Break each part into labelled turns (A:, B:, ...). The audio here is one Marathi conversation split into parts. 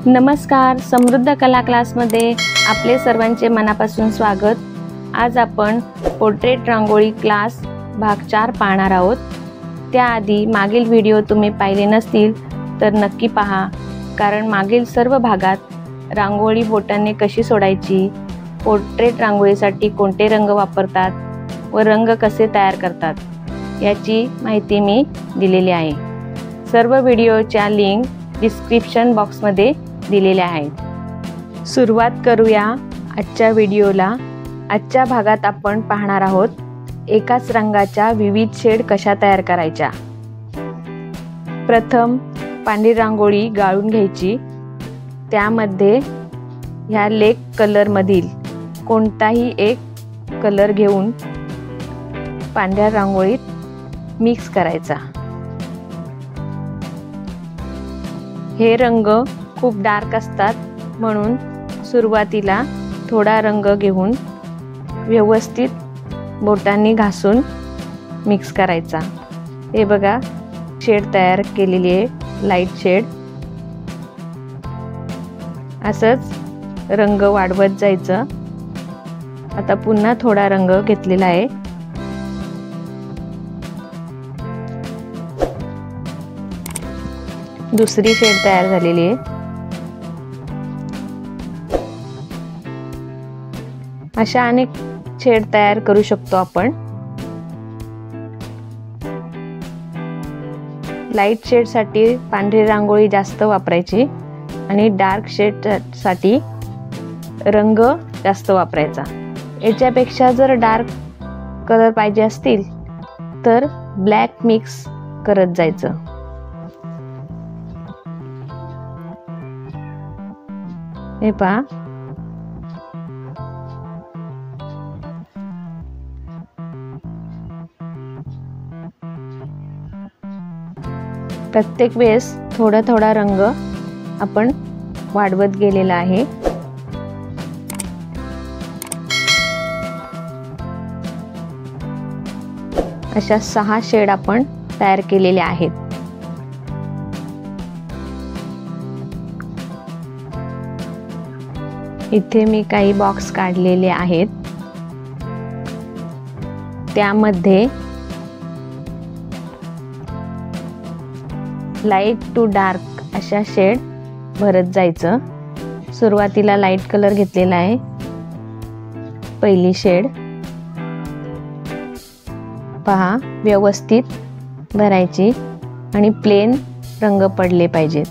A: नमस्कार, समृद्ध कला क्लासमध्ये आपले सर्वांचे मनापासून स्वागत। आज आपण पोर्ट्रेट रांगोळी क्लास भाग 4 पाहणार आहोत। त्याआधी मागील व्हिडिओ तुम्ही पाहिले नसतील तर नक्की पहा, कारण मागील सर्व भागात रांगोळी बोटाने कशी सोडायची, पोर्ट्रेट रांगोळीसाठी कोणते रंग वापरतात व रंग कसे तयार करतात याची माहिती मी दिलेली आहे। सर्व व्हिडिओच्या लिंक डिस्क्रिप्शन बॉक्समध्ये दिलेल्या आहेत। सुरुवात करूया आजच्या व्हिडिओला। आजच्या भागात आपण पाहणार आहोत एकाच रंगाच्या विविध शेड कशा तयार करायच्या। प्रथम पांढरी रांगोळी गाळून घ्यायची। त्यामध्ये ह्या लेक कलर मधील कोणताही एक कलर घेऊन पांढऱ्या रांगोळीत मिक्स करायचा। हे रंग खूप डार्क असतात, म्हणून सुरुवातीला थोडा रंग घेऊन व्यवस्थित बोटांनी घासून मिक्स करायचा। हे बघा, शेड तयार केलेली आहे, लाईट शेड। असंच रंग वाढवत जायचं। आता पुन्हा थोडा रंग घेतलेला आहे। दुसरी शेड तयार झालेली आहे। अशा अनेक शेड तयार करू शकतो आपण। लाईट शेड साठी पांढरी रांगोळी जास्त वापरायची आणि डार्क शेड साठी रंग जास्त वापरायचा। याच्यापेक्षा जर डार्क कलर पाहिजे असतील तर ब्लॅक मिक्स करत जायचं। हे पहा, प्रत्येक वेळेस थोडा थोडा रंग आपण वाढवत गेलेला आहे। अशा 6 शेड आपण तयार केलेले आहेत। इथे मी काही बॉक्स काढलेले आहेत, त्यामध्ये लाईट टू डार्क अशा शेड भरत जायचं। सुरुवातीला लाईट कलर घेतलेला आहे, पहिली शेड पहा, व्यवस्थित भरायची आणि प्लेन रंग पडले पाहिजेत।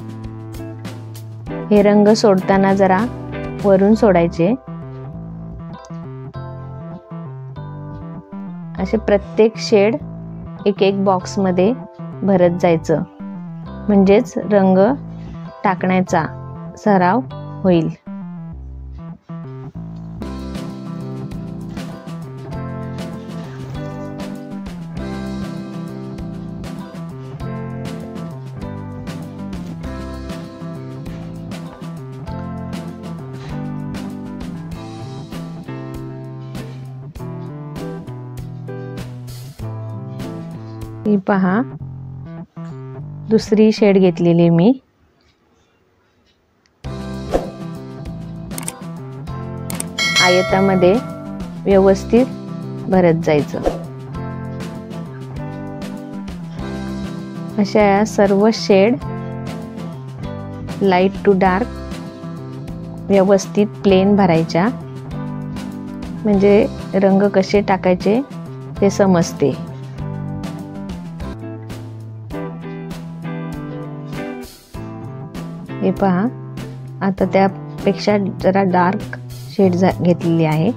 A: हे रंग सोडताना जरा वरून सोडायचे। असे प्रत्येक शेड एक एक बॉक्स मध्ये भरत जायचं, म्हणजेच रंग टाकण्याचा सराव होईल। ही पहा, दुसरी शेड घेतलेली मी। आयतामध्ये व्यवस्थित भरत जायचं। अशा सर्व शेड लाईट टू डार्क व्यवस्थित प्लेन भरायच्या, म्हणजे रंग कसे टाकायचे ते समजते। हे पहा, आता त्यापेक्षा जरा डार्क शेड घेतलेली आहे।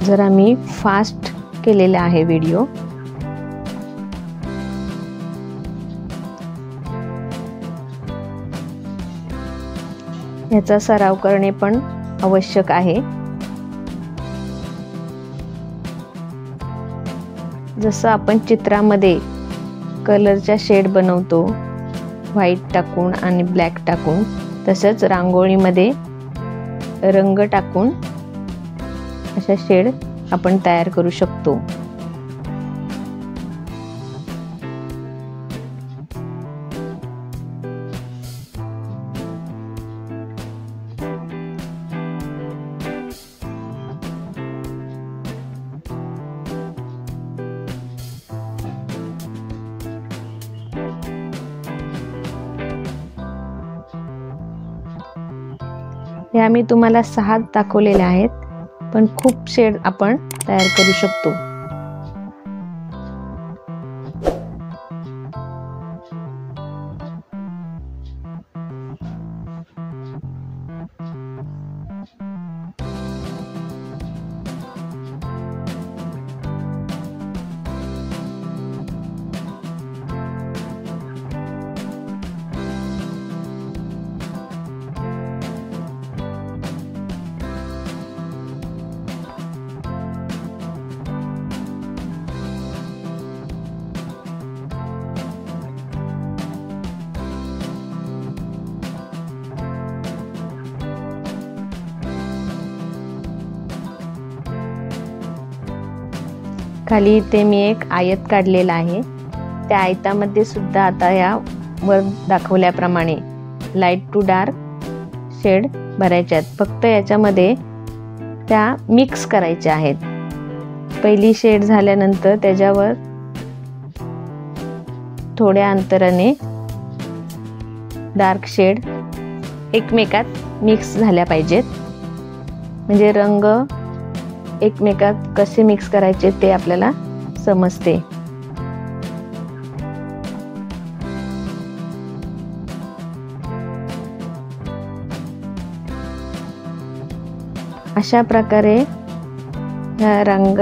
A: जरा मी फास्ट केलेला आहे व्हिडिओ। याचा सराव करणे पण आवश्यक आहे। जसं आपण चित्रामध्ये कलरच्या शेड बनवतो, व्हाईट टाकून आणि ब्लॅक टाकून, तसंच रांगोळीमध्ये रंग टाकून अशा शेड आपण तयार करू शकतो। ह्या मी तुम्हाला 6 दाखवलेल्या आहेत, पण खूप शेड आपण तयार करू शकतो। खाली इथे मी एक आयत काढलेला आहे। त्या आयतामध्ये सुद्धा आता या वर दाखवल्याप्रमाणे लाईट टू डार्क शेड भरायचे आहेत। फक्त याच्यामध्ये त्या मिक्स करायच्या आहेत। पहिली शेड झाल्यानंतर त्याच्यावर थोड्या अंतराने डार्क शेड एकमेकात मिक्स झाल्या पाहिजेत, म्हणजे रंग एकमेकात कसे मिक्स करायचे ते आपल्याला समजते। अशा प्रकारे रंग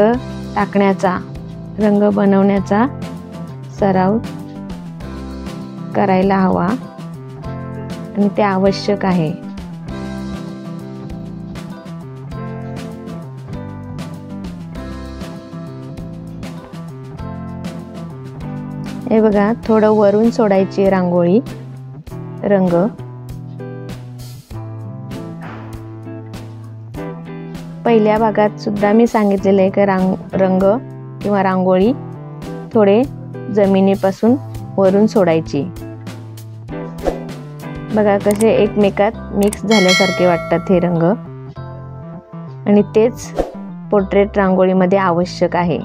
A: टाकण्याचा, रंग बनवण्याचा सराव करायला हवा आणि ते आवश्यक आहे। हे बघा, थोडं वरून सोडायची रांगोळी रंग। पहिल्या भागात सुद्धा मी सांगितलेलं आहे की रंग किंवा रांगोळी थोडे जमिनीपासून वरून सोडायची। बघा कसे एकमेकात मिक्स झाल्यासारखे वाटतात हे रंग, आणि तेच पोर्ट्रेट रांगोळीमध्ये आवश्यक आहे।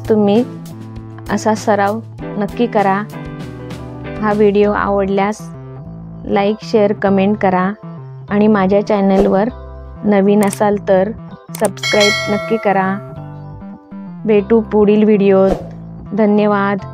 A: तुम्ही असा सराव नक्की करा। हा व्हिडिओ आवडल्यास लाईक, शेअर, कमेंट करा आणि माझ्या चॅनलवर नवीन असाल तर सबस्क्राईब नक्की करा। भेटू पुढील व्हिडिओत। धन्यवाद।